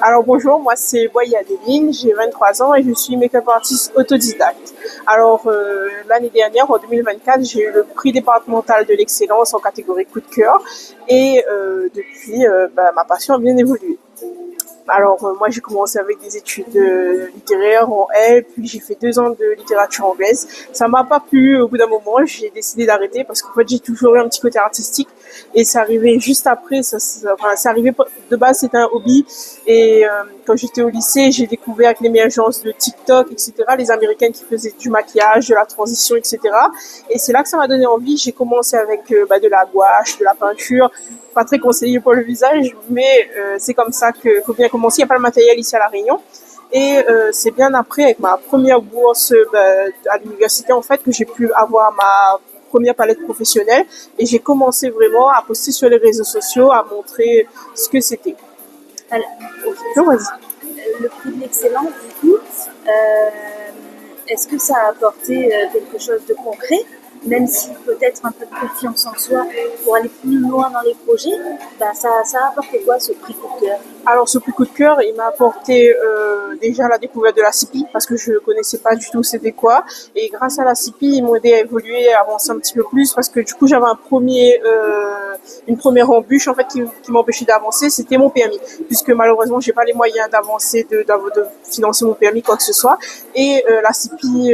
Alors bonjour, moi c'est Boye Adeline, j'ai 23 ans et je suis make-up artiste autodidacte. Alors l'année dernière, en 2024, j'ai eu le prix départemental de l'excellence en catégorie coup de cœur et depuis, ma passion a bien évolué. Alors moi j'ai commencé avec des études littéraires en L, puis j'ai fait 2 ans de littérature anglaise. Ça m'a pas plu au bout d'un moment, j'ai décidé d'arrêter parce qu'en fait j'ai toujours eu un petit côté artistique et c'est arrivé juste après. C'est arrivé de base c'était un hobby et quand j'étais au lycée j'ai découvert avec l'émergence de TikTok etc. Les Américaines qui faisaient du maquillage, de la transition etc. Et c'est là que ça m'a donné envie. J'ai commencé avec de la gouache, de la peinture, pas très conseillé pour le visage, mais c'est comme ça que faut bien commencer. Il n'y a pas le matériel ici à La Réunion. Et c'est bien après, avec ma première bourse à l'université, en fait, que j'ai pu avoir ma première palette professionnelle. Et j'ai commencé vraiment à poster sur les réseaux sociaux, à montrer ce que c'était. Alors, Donc, vas-y. le prix de l'excellence, du coup, euh, est-ce que ça a apporté quelque chose de concret, même si peut-être un peu de confiance en soi pour aller plus loin dans les projets, bah ça a apporté quoi ce prix coup de cœur? Alors, ce petit coup de cœur, il m'a apporté déjà la découverte de la CIPI parce que je connaissais pas du tout c'était quoi. Et grâce à la CIPI, ils m'ont aidé à évoluer, à avancer un petit peu plus parce que du coup, j'avais une première embûche en fait qui m'empêchait d'avancer, c'était mon permis. Puisque malheureusement, j'ai pas les moyens d'avancer, de financer mon permis, quoi que ce soit. Et la CIPI,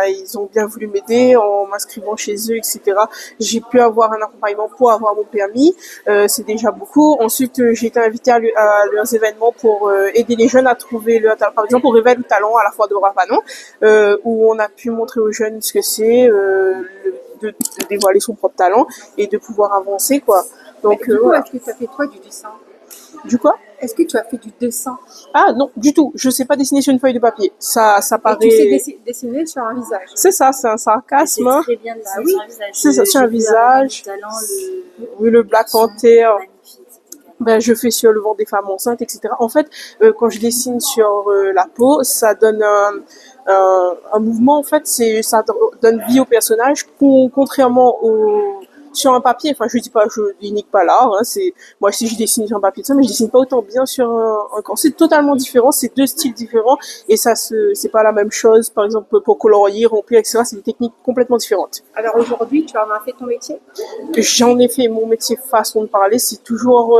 ils ont bien voulu m'aider en m'inscrivant chez eux, etc. J'ai pu avoir un accompagnement pour avoir mon permis. C'est déjà beaucoup. Ensuite, j'ai été invitée à leurs événements pour aider les jeunes à trouver leur talent. Par exemple, au Réveil du Talent à la fois de Rapanon, où on a pu montrer aux jeunes ce que c'est, de dévoiler son propre talent et de pouvoir avancer, quoi. Donc, Du coup, voilà. est-ce que tu as fait toi du dessin? Du quoi? Est-ce que tu as fait du dessin? Ah non, du tout. Je sais pas dessiner sur une feuille de papier. Ça Et tu sais paraît. dessiner sur un visage? C'est ça, c'est un sarcasme. C'est Hein. très bien dessiné oui. sur un visage. C'est ça, sur un J'ai vu visage. Talent, Oui, le Black Panther. magnifique, c'était Ben, je fais sur le ventre des femmes enceintes, etc. En fait, quand je dessine sur la peau, ça donne un mouvement. En fait, donne vie au personnage, contrairement sur un papier. Enfin, je dis pas, je dénigre pas l'art. Hein, c'est moi si je dessine sur un papier de ça, mais je dessine pas autant bien sur un corps. C'est totalement différent. C'est deux styles différents et c'est pas la même chose. Par exemple, pour colorier, remplir, etc. C'est des techniques complètement différentes. Alors aujourd'hui, tu en as fait ton métier? J'en ai fait mon métier façon de parler. C'est toujours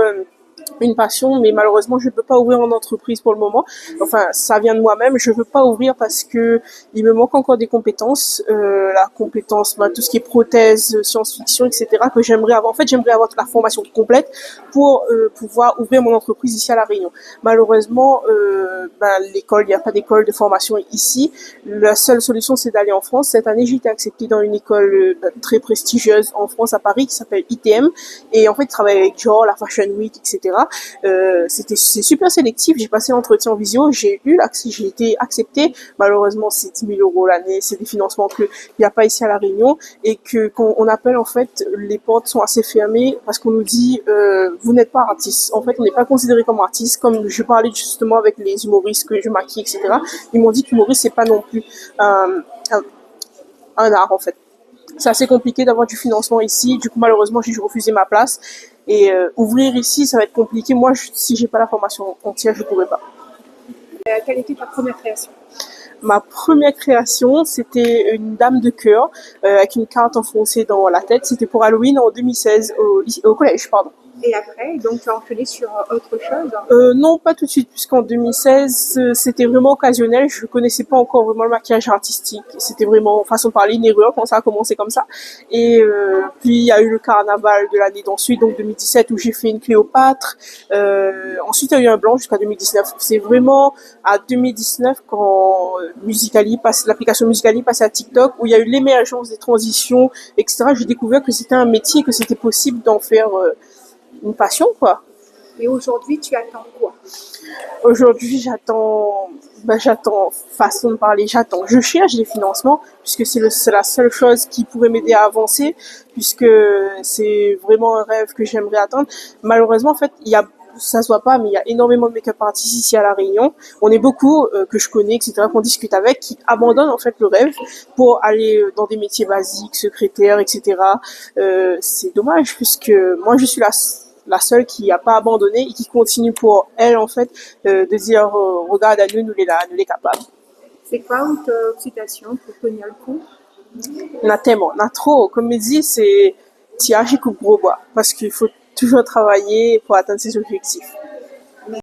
une passion, mais malheureusement, je ne peux pas ouvrir en entreprise pour le moment. Enfin, ça vient de moi-même. Je veux pas ouvrir parce que il me manque encore des compétences, la compétence, tout ce qui est prothèse, science-fiction, etc. que j'aimerais avoir. En fait, j'aimerais avoir la formation complète pour pouvoir ouvrir mon entreprise ici à La Réunion. Malheureusement, l'école, il n'y a pas d'école de formation ici. La seule solution, c'est d'aller en France. Cette année, j'ai été acceptée dans une école très prestigieuse en France, à Paris, qui s'appelle ITM. Et en fait, je travaille avec Dior, la Fashion Week, etc. C'est super sélectif. J'ai passé l'entretien en visio, j'ai été acceptée. Malheureusement, c'est 10 000 € l'année, c'est des financements qu'il n'y a pas ici à La Réunion et que quand on appelle en fait, les portes sont assez fermées parce qu'on nous dit vous n'êtes pas artiste. En fait, on n'est pas considéré comme artiste. Comme je parlais justement avec les humoristes que je maquille, etc. Ils m'ont dit qu'humoriste c'est pas non plus un art en fait. C'est assez compliqué d'avoir du financement ici. Du coup, malheureusement, j'ai dû refuser ma place. Et ouvrir ici, ça va être compliqué. Moi, si j'ai pas la formation entière, je pourrais pas. Quelle était ta première création? Ma première création, c'était une dame de cœur avec une carte enfoncée dans la tête. C'était pour Halloween en 2016 au collège, pardon. Et après, donc tu as enchaîné sur autre chose? Non, pas tout de suite, puisqu'en 2016, c'était vraiment occasionnel. Je connaissais pas encore vraiment le maquillage artistique. C'était vraiment, façon de parler, une erreur quand ça a commencé comme ça. Et puis, il y a eu le carnaval de l'année d'ensuite, donc 2017, où j'ai fait une Cléopâtre. Ensuite, il y a eu un blanc jusqu'à 2019. C'est vraiment à 2019, quand l'application Musical.ly passait à TikTok, où il y a eu l'émergence des transitions, etc. J'ai découvert que c'était un métier, que c'était possible d'en faire une passion, quoi. Et aujourd'hui, tu attends quoi? Aujourd'hui, façon de parler, je cherche des financements, puisque c'est la seule chose qui pourrait m'aider à avancer, puisque c'est vraiment un rêve que j'aimerais atteindre. Malheureusement, en fait, ça se voit pas, mais il y a énormément de make-up artistes ici à La Réunion. On est beaucoup, que je connais, etc., qu'on discute avec, qui abandonnent, en fait, le rêve pour aller dans des métiers basiques, secrétaires, etc. C'est dommage, puisque moi, je suis là la seule qui n'a pas abandonné et qui continue pour elle, en fait, de dire, regarde à nous, nous les capables. C'est quoi votre citation pour tenir le coup? Na tellement, na trop. Comme je dis, c'est, tu agis comme gros bois. Parce qu'il faut toujours travailler pour atteindre ses objectifs.